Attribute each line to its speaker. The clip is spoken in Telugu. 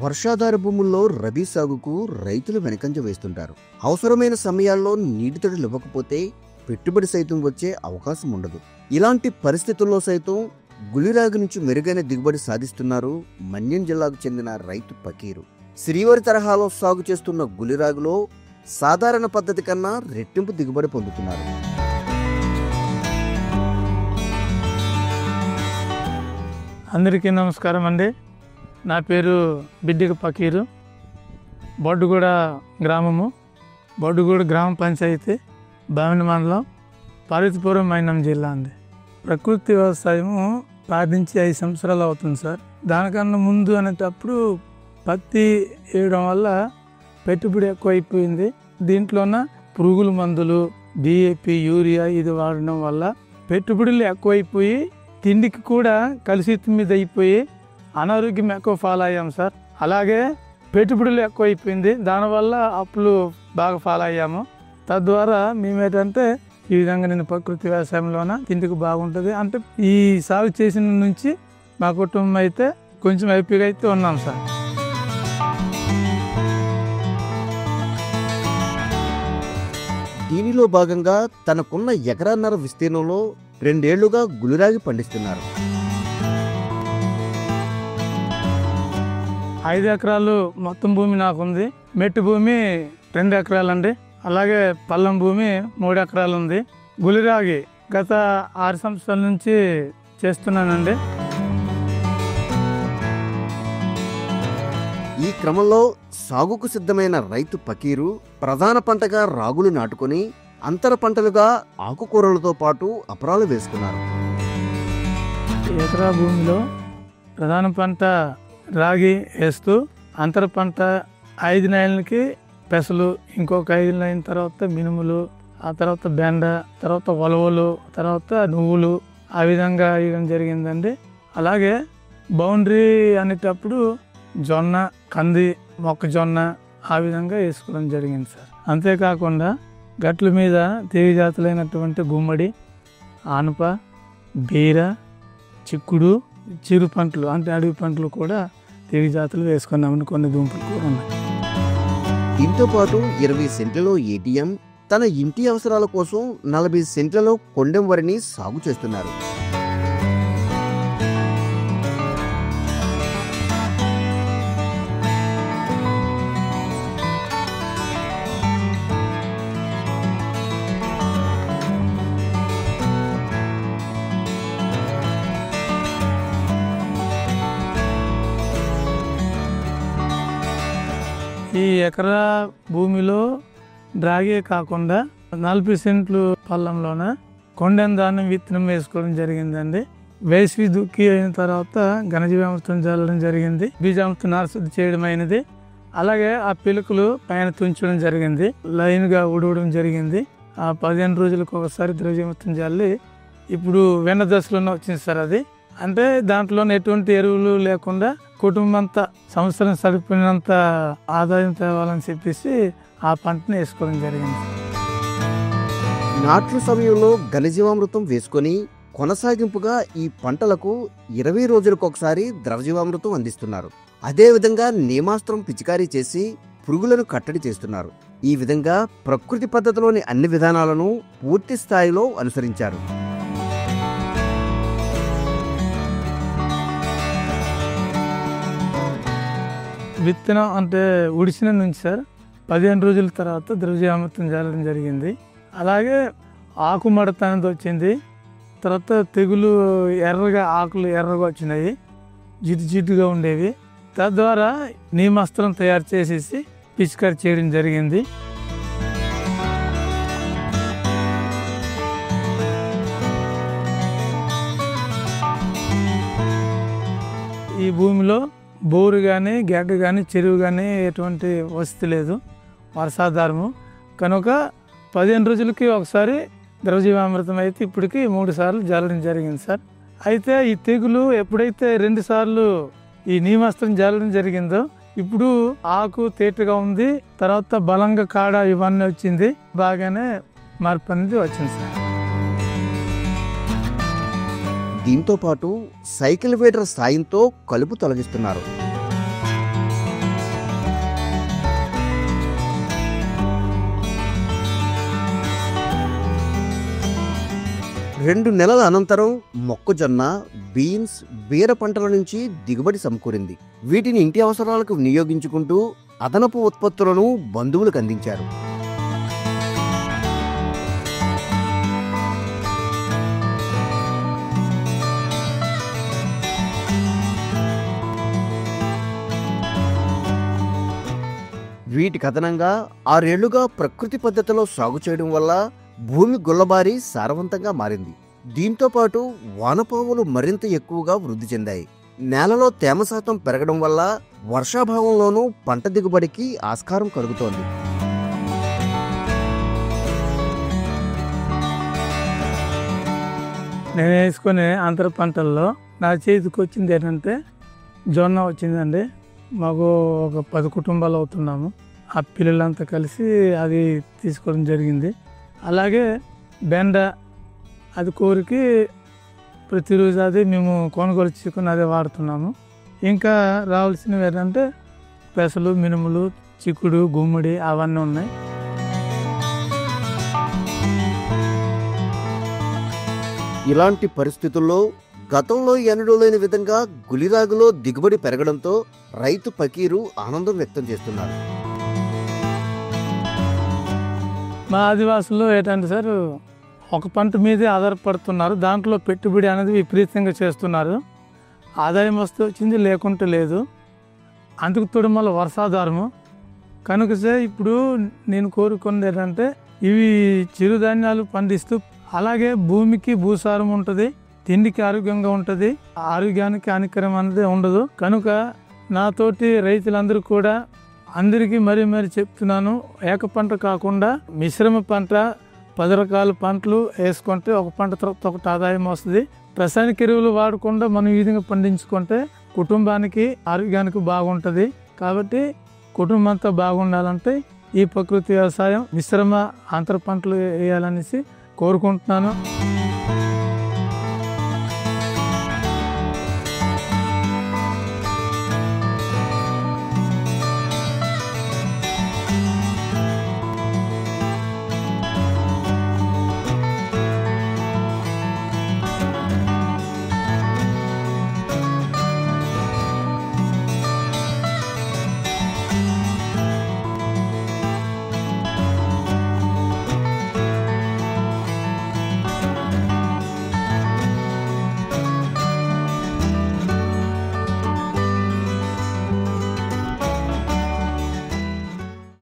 Speaker 1: వర్షాధార భూముల్లో రబీ సాగుకు రైతులు వెనకంజ వేస్తుంటారు. అవసరమైన సమయాల్లో నీటి తడులు ఇవ్వకపోతే పెట్టుబడి సైతం వచ్చే అవకాశం ఉండదు. ఇలాంటి పరిస్థితుల్లో సైతం గులిరాగు నుంచి మెరుగైన దిగుబడి సాధిస్తున్నారు మన్యం జిల్లాకు చెందిన రైతు పకీరు. శ్రీవారి తరహాలో సాగు చేస్తున్న గులిరాగులో సాధారణ పద్ధతి కన్నా రెట్టింపు దిగుబడి పొందుతున్నారు.
Speaker 2: అందరికీ నమస్కారం అండి. నా పేరు బిడ్డిక పకీరు. బొడ్డుగూడ గ్రామము, బొడ్డుగూడ గ్రామ పంచాయతీ, బామిని మండలం, పార్వతీపురం, మన్యం జిల్లా అండి. ప్రకృతి వ్యవసాయము ప్రారంభించి 5 సంవత్సరాలు అవుతుంది సార్. దానికన్నా ముందు అనేటప్పుడు పత్తి వేయడం వల్ల పెట్టుబడి ఎక్కువ అయిపోయింది. దీంట్లోన పురుగుల మందులు, డిఏపి, యూరియా ఇది వాడడం వల్ల పెట్టుబడులు ఎక్కువైపోయి తిండికి కూడా కలుషితం మీద అయిపోయి అనారోగ్యం ఎక్కువ ఫాలో అయ్యాము సార్. అలాగే పెట్టుబడులు ఎక్కువ అయిపోయింది, దానివల్ల అప్పులు బాగా ఫాలో అయ్యాము. తద్వారా మేమేంటంటే ఈ విధంగా నేను ప్రకృతి వ్యవసాయంలోన తిండికి బాగుంటుంది అంటే ఈ సాగు చేసిన నుంచి మా కుటుంబం అయితే కొంచెం హ్యాపీగా అయితే ఉన్నాం సార్.
Speaker 1: దీనిలో భాగంగా తనకున్న ఎకరాన్నర విస్తీర్ణంలో 2 ఏళ్లుగా గులిరాగి పండిస్తున్నారు.
Speaker 2: 5 ఎకరాలు మొత్తం భూమి నాకుంది. మెట్టు భూమి 2 ఎకరాలండి. అలాగే పల్లం భూమి 3 ఎకరాలు ఉంది. గులిరాగి గత 6 సంవత్సరాల నుంచి చేస్తున్నానండి.
Speaker 1: ఈ క్రమంలో సాగుకు సిద్ధమైన రైతు పకీరు ప్రధాన పంటగా రాగులు నాటుకొని అంతర పంటలుగా ఆకుకూరలతో పాటు అపరాలు వేసుకున్నారు.
Speaker 2: ఎకరా భూమిలో ప్రధాన పంట రాగి వేస్తూ అంతర పంట 5 నెలలకి పెసలు, ఇంకొక 5 నెలల తర్వాత మినుములు, ఆ తర్వాత బెండ, తర్వాత ఉలవలు, తర్వాత నువ్వులు ఆ విధంగా వేయడం జరిగిందండి. అలాగే బౌండరీ అనేటప్పుడు జొన్న, కంది, మొక్కజొన్న ఆ విధంగా వేసుకోవడం జరిగింది సార్. అంతేకాకుండా గట్ల మీద తీగ జాతులైనటువంటి గుమ్మడి, ఆనప, బీర, చిక్కుడు, చిరు పంటలు అంటే అడవి పంటలు కూడా తీగ జాతులు వేసుకున్నామని కొన్ని దుంపలు కూడా ఉన్నాయి.
Speaker 1: దీంతో పాటు 20 సెంట్లలో ఏటీఎం, తన ఇంటి అవసరాల కోసం 40 సెంట్లలో కొండెం వరిని సాగు చేస్తున్నారు.
Speaker 2: ఈ ఎకరా భూమిలో డ్రాగే కాకుండా 40 సెంట్లు పల్లంలోన కొండెం ధాన్యం విత్తనం వేసుకోవడం జరిగిందండి. వేసి దుక్కి అయిన తర్వాత ఘనజీవామృతం చల్లడం జరిగింది. బీజామృతం నారశుద్ధి చేయడం అయినది. అలాగే ఆ పిలుకలు పైన తుంచడం జరిగింది. లైన్గా ఉడవడం జరిగింది. ఆ 15 రోజులకు ఒకసారి ద్రవ్యమృతం చల్లి ఇప్పుడు వెన్న దశలోనే వచ్చింది సార్. అది అంటే దాంట్లో ఎటువంటి ఎరువులు లేకుండా కుటుంబం అంతా సంవత్సరం సరిపోయినంత ఆదాయం తేవాలని చెప్పేసి ఆ పంటను వేసుకోవడం జరిగింది.
Speaker 1: నాట్ల సమయంలో ఘనజీవామృతం వేసుకొని కొనసాగింపుగా ఈ పంటలకు 20 రోజులకు ఒకసారి ద్రవజీవామృతం అందిస్తున్నారు. అదేవిధంగా నేమాస్త్రం పిచికారీ చేసి పురుగులను కట్టడి చేస్తున్నారు. ఈ విధంగా ప్రకృతి పద్ధతిలోని అన్ని విధానాలను పూర్తి స్థాయిలో అనుసరించారు.
Speaker 2: విత్తనం అంటే ఉడిసిన నుంచి సార్ 15 రోజుల తర్వాత ద్రవ్యజీవామృతం చల్లడం జరిగింది. అలాగే ఆకు మడత అనేది వచ్చింది. తర్వాత తెగులు ఆకులు ఎర్రగా వచ్చినాయి. జిడ్డు జిడ్డుగా ఉండేవి. తద్వారా నీమాస్త్రం తయారు చేసేసి పిచికారి చేయడం జరిగింది. ఈ భూమిలో బోరు కానీ గెడ్డ కానీ చెరువు కానీ ఎటువంటి వసతి లేదు, వర్షాధారము కనుక 15 రోజులకి ఒకసారి ద్రవజీవామృతం అయితే ఇప్పటికి 3 సార్లు జల్లడం జరిగింది సార్. అయితే ఈ తెగులు ఎప్పుడైతే 2 సార్లు ఈ నీమాస్త్రం జల్లడం జరిగిందో ఇప్పుడు ఆకు తేటగా ఉంది, తర్వాత బలంగా కాడ ఇవన్నీ వచ్చింది, బాగానే మార్పు అనేది వచ్చింది సార్.
Speaker 1: దీంతో పాటు సైకిల్ వేడర్ సాయంతో కలుపు తొలగిస్తున్నారు. రెండు నెలల అనంతరం మొక్కజొన్న, బీన్స్, బీర పంటల నుంచి దిగుబడి సమకూరింది. వీటిని ఇంటి అవసరాలకు వినియోగించుకుంటూ అదనపు ఉత్పత్తులను బంధువులకు అందించారు. వీటికి అదనంగా 6 ఏళ్లుగా ప్రకృతి పద్ధతిలో సాగు చేయడం వల్ల భూమి గుల్లబారి సారవంతంగా మారింది. దీంతో పాటు వానపాములు మరింత ఎక్కువగా వృద్ధి చెందాయి. నేలలో తేమ శాతం పెరగడం వల్ల వర్షాభావంలోనూ పంట దిగుబడికి ఆస్కారం కలుగుతోంది.
Speaker 2: నేను వేసుకునే అంతర పంటల్లో నా చేతికి వచ్చింది ఏంటంటే జొన్న వచ్చిందండి. మాకు ఒక 10 కుటుంబాలు అవుతున్నాము. ఆ పిల్లలంతా కలిసి అది తీసుకోవడం జరిగింది. అలాగే బెండ, అది కోరికి ప్రతిరోజు అది మేము కొనుగోలు చేసుకుని అదే వాడుతున్నాము. ఇంకా రావాల్సినవి ఏంటంటే పెసలు, మినుములు, చిక్కుడు, గుమ్మడి అవన్నీ ఉన్నాయి.
Speaker 1: ఇలాంటి పరిస్థితుల్లో గతంలో ఎన్నడూ లేని విధంగా గులిరాగులో దిగుబడి పెరగడంతో రైతు పకీరు ఆనందం వ్యక్తం చేస్తున్నారు.
Speaker 2: మా ఆదివాసులు ఏంటంటే సార్ ఒక పంట మీదే ఆధారపడుతున్నారు. దాంట్లో పెట్టుబడి అనేది విపరీతంగా చేస్తున్నారు. ఆదాయం వస్తే వచ్చింది, లేకుంటే లేదు. అందుకు తోడు మళ్ళీ వర్షాధారము కనుక సార్ ఇప్పుడు నేను కోరుకున్నది ఏంటంటే ఇవి చిరుధాన్యాలు పండిస్తూ అలాగే భూమికి భూసారం ఉంటుంది, తిండికి ఆరోగ్యంగా ఉంటుంది, ఆరోగ్యానికి హానికరం అనేది ఉండదు. కనుక నాతోటి రైతులందరూ కూడా అందరికీ మరీ చెప్తున్నాను, ఏక పంట కాకుండా మిశ్రమ పంట 10 రకాల పంటలు వేసుకుంటే ఒక పంట తర్వాత ఒకటి ఆదాయం వస్తుంది. రసాయనిక ఎరువులు వాడకుండా మనం ఈ విధంగా పండించుకుంటే కుటుంబానికి ఆరోగ్యానికి బాగుంటుంది. కాబట్టి కుటుంబం అంతా బాగుండాలంటే ఈ ప్రకృతి వ్యవసాయం మిశ్రమ అంతర పంటలు వేయాలనేసి కోరుకుంటున్నాను.